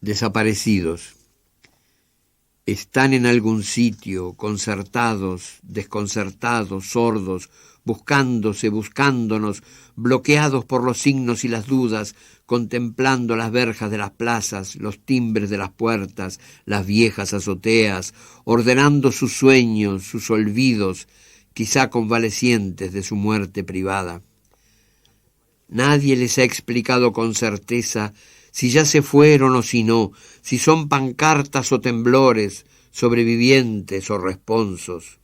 desaparecidos. Están en algún sitio, concertados, desconcertados, sordos, buscándose, buscándonos, bloqueados por los signos y las dudas, contemplando las verjas de las plazas, los timbres de las puertas, las viejas azoteas, ordenando sus sueños, sus olvidos, quizá convalecientes de su muerte privada. Nadie les ha explicado con certeza si ya se fueron o si no, si son pancartas o temblores, sobrevivientes o responsos.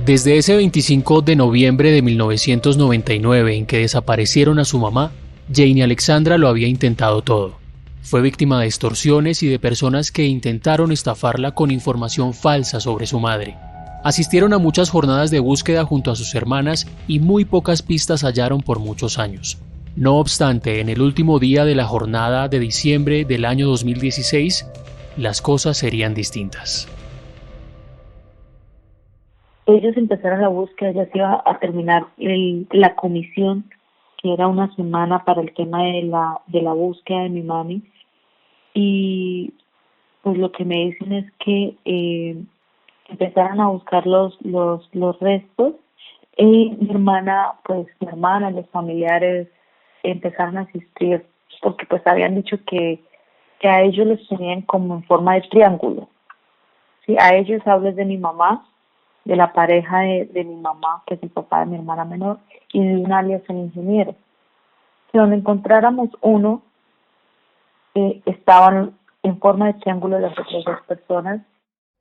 Desde ese 25 de noviembre de 1999 en que desaparecieron a su mamá, Janie Alexandra lo había intentado todo. Fue víctima de extorsiones y de personas que intentaron estafarla con información falsa sobre su madre. Asistieron a muchas jornadas de búsqueda junto a sus hermanas y muy pocas pistas hallaron por muchos años. No obstante, en el último día de la jornada de diciembre del año 2016, las cosas serían distintas. Ellos empezaron la búsqueda, ya se iba a terminar la comisión, que era una semana para el tema de la búsqueda de mi mami. Y pues lo que me dicen es que empezaron a buscar los restos. Y mi hermana, los familiares empezaron a asistir, porque pues habían dicho que a ellos les tenían como en forma de triángulo. Sí, a ellos hablo de mi mamá, de la pareja de mi mamá, que es el papá de mi hermana menor, y de un alias el ingeniero. Que donde encontráramos uno, estaban en forma de triángulo las otras dos personas.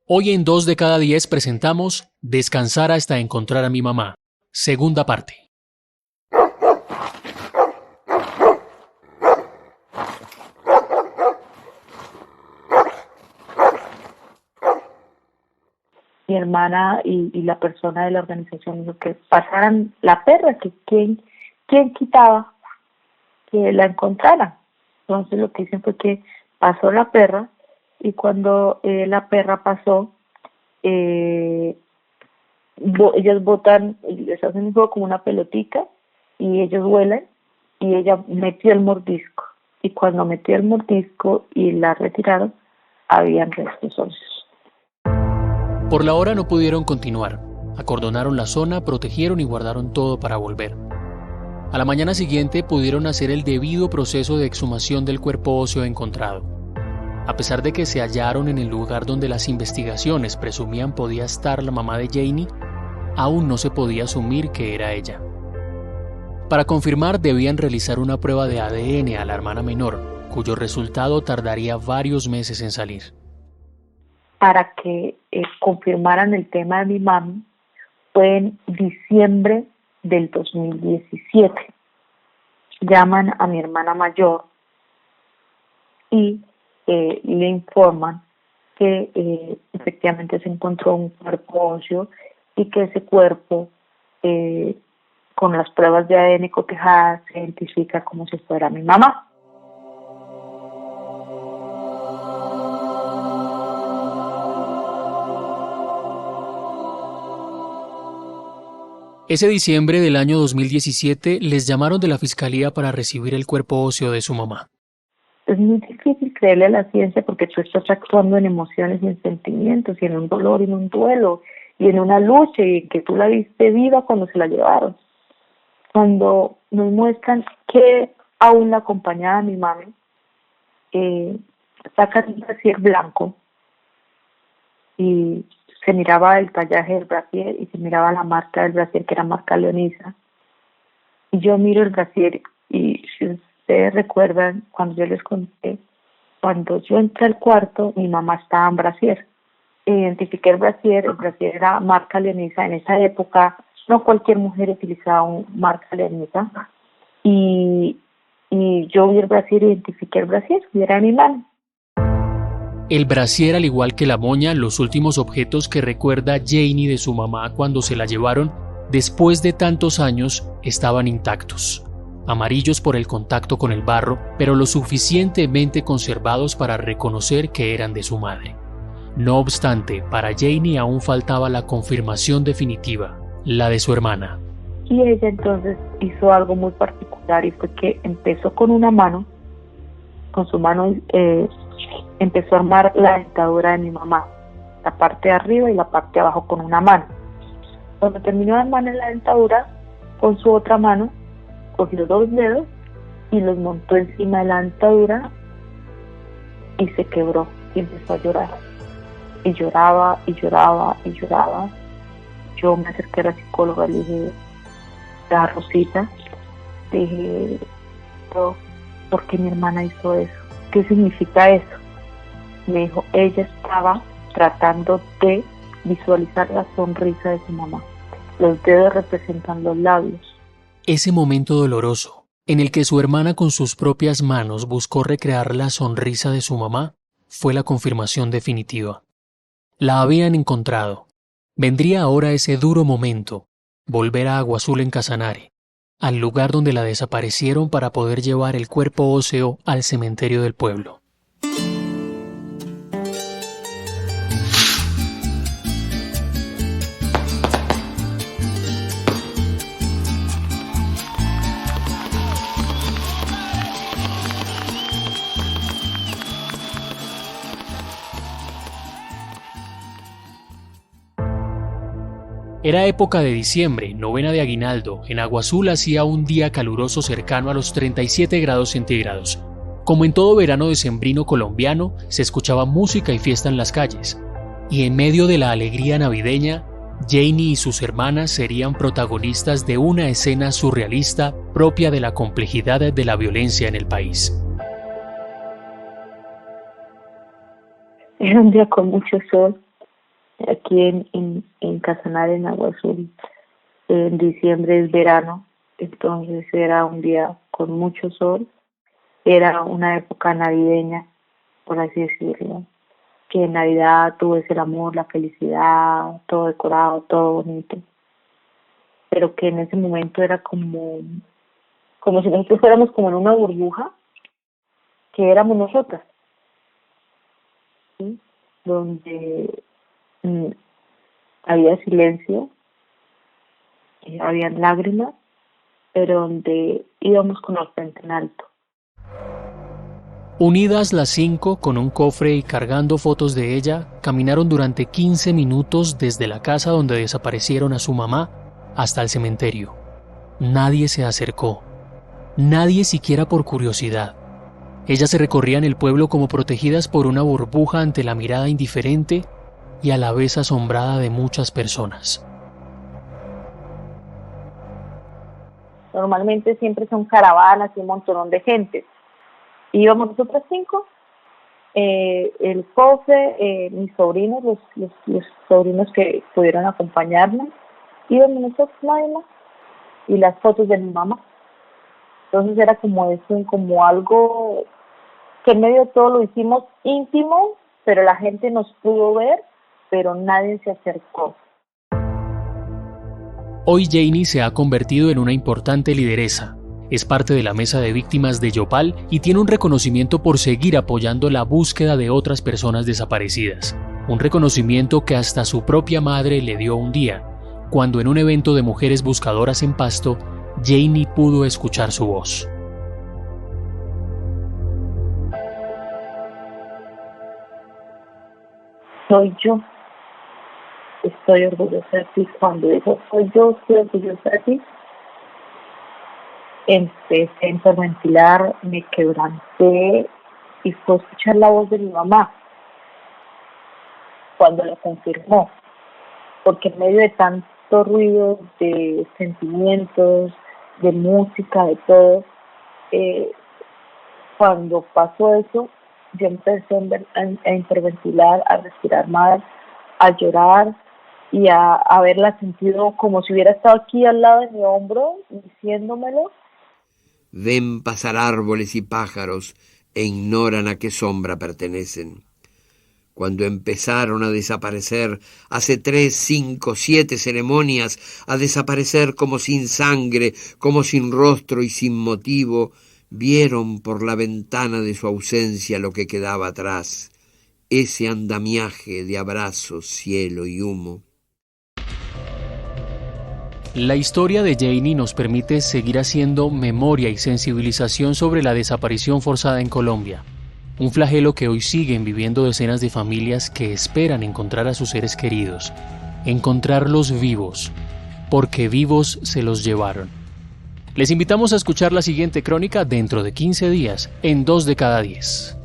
Hoy en 2 de cada 10 presentamos Descansar hasta encontrar a mi mamá, segunda parte. Mi hermana y la persona de la organización dijo que pasaran la perra, que quién quitaba que la encontraran. Entonces lo que dicen fue que pasó la perra, y cuando la perra pasó, ellos botan, les hacen un juego como una pelotica, y ellos vuelan, y ella metió el mordisco. Y cuando metió el mordisco y la retiraron, habían restos óseos. Por la hora no pudieron continuar. Acordonaron la zona, protegieron y guardaron todo para volver. A la mañana siguiente pudieron hacer el debido proceso de exhumación del cuerpo óseo encontrado. A pesar de que se hallaron en el lugar donde las investigaciones presumían podía estar la mamá de Janie, aún no se podía asumir que era ella. Para confirmar debían realizar una prueba de ADN a la hermana menor, cuyo resultado tardaría varios meses en salir. Para que confirmaran el tema de mi mami, fue en diciembre del 2017. Llaman a mi hermana mayor y le informan que efectivamente se encontró un cuerpo óseo y que ese cuerpo, con las pruebas de ADN cotejadas, se identifica como si fuera mi mamá. Ese diciembre del año 2017 les llamaron de la fiscalía para recibir el cuerpo óseo de su mamá. Es muy difícil creerle a la ciencia porque tú estás actuando en emociones y en sentimientos y en un dolor y en un duelo y en una lucha, y que tú la viste viva cuando se la llevaron. Cuando nos muestran que aún la acompañaba mi mami, sacan un brasier blanco y se miraba el tallaje del brasier y se miraba la marca del brasier, que era marca Leonisa. Y yo miro el brasier, y si ustedes recuerdan, cuando yo les conté, cuando yo entré al cuarto, mi mamá estaba en brasier. Identifiqué el brasier era marca Leonisa. En esa época no cualquier mujer utilizaba un marca Leonisa. Y yo vi el brasier, identifiqué el brasier, y era mi mano. El brasier, al igual que la moña, los últimos objetos que recuerda Janie de su mamá cuando se la llevaron, después de tantos años, estaban intactos. Amarillos por el contacto con el barro, pero lo suficientemente conservados para reconocer que eran de su madre. No obstante, para Janie aún faltaba la confirmación definitiva, la de su hermana. Y ella entonces hizo algo muy particular y fue que empezó con una mano, con su mano empezó a armar la dentadura de mi mamá, la parte de arriba y la parte de abajo con una mano. Cuando terminó de armar la dentadura, con su otra mano cogió 2 dedos y los montó encima de la dentadura y se quebró y empezó a llorar. Y lloraba y lloraba y lloraba. Yo me acerqué a la psicóloga y le dije, a Rosita, le dije, ¿por qué mi hermana hizo eso? ¿Qué significa eso? Me dijo, ella estaba tratando de visualizar la sonrisa de su mamá. Los dedos representan los labios. Ese momento doloroso, en el que su hermana con sus propias manos buscó recrear la sonrisa de su mamá, fue la confirmación definitiva. La habían encontrado. Vendría ahora ese duro momento, volver a Agua Azul en Casanare, al lugar donde la desaparecieron para poder llevar el cuerpo óseo al cementerio del pueblo. Era época de diciembre, novena de aguinaldo. En Agua Azul hacía un día caluroso cercano a los 37 grados centígrados. Como en todo verano decembrino colombiano, se escuchaba música y fiesta en las calles. Y en medio de la alegría navideña, Janie y sus hermanas serían protagonistas de una escena surrealista propia de la complejidad de la violencia en el país. Era un día con mucho sol. Aquí en Casanare, en Agua Azul, en diciembre es verano, entonces era un día con mucho sol, era una época navideña, por así decirlo, que en Navidad tú ves el amor, la felicidad, todo decorado, todo bonito, pero que en ese momento era como si nosotros fuéramos como en una burbuja, que éramos nosotras, ¿sí? Donde había silencio, habían lágrimas, pero donde íbamos con la frente en alto. Unidas las 5 con un cofre y cargando fotos de ella, caminaron durante 15 minutos desde la casa donde desaparecieron a su mamá hasta el cementerio. Nadie se acercó, nadie siquiera por curiosidad. Ellas se recorrían el pueblo como protegidas por una burbuja ante la mirada indiferente y a la vez asombrada de muchas personas. Normalmente siempre son caravanas y un montón de gente. Íbamos nosotras 5, el cofre, mis sobrinos, los sobrinos que pudieron acompañarnos, íbamos nosotros nada más, y las fotos de mi mamá. Entonces era como eso, como algo que en medio de todo lo hicimos íntimo, pero la gente nos pudo ver, pero nadie se acercó. Hoy Janie se ha convertido en una importante lideresa. Es parte de la mesa de víctimas de Yopal y tiene un reconocimiento por seguir apoyando la búsqueda de otras personas desaparecidas. Un reconocimiento que hasta su propia madre le dio un día, cuando en un evento de mujeres buscadoras en Pasto, Janie pudo escuchar su voz. Soy yo. Estoy orgullosa de ti. Cuando dijo soy yo, estoy orgullosa de ti, empecé a hiperventilar, me quebranté y fue escuchar la voz de mi mamá cuando lo confirmó, porque en medio de tanto ruido de sentimientos, de música, de todo, cuando pasó eso, yo empecé a hiperventilar, a respirar mal, a llorar y a haberla sentido como si hubiera estado aquí al lado de mi hombro, diciéndomelo. Ven pasar árboles y pájaros e ignoran a qué sombra pertenecen. Cuando empezaron a desaparecer, hace 3, 5, 7 ceremonias, a desaparecer como sin sangre, como sin rostro y sin motivo, vieron por la ventana de su ausencia lo que quedaba atrás, ese andamiaje de abrazos, cielo y humo. La historia de Janie nos permite seguir haciendo memoria y sensibilización sobre la desaparición forzada en Colombia, un flagelo que hoy siguen viviendo decenas de familias que esperan encontrar a sus seres queridos, encontrarlos vivos, porque vivos se los llevaron. Les invitamos a escuchar la siguiente crónica dentro de 15 días, en 2 de cada 10.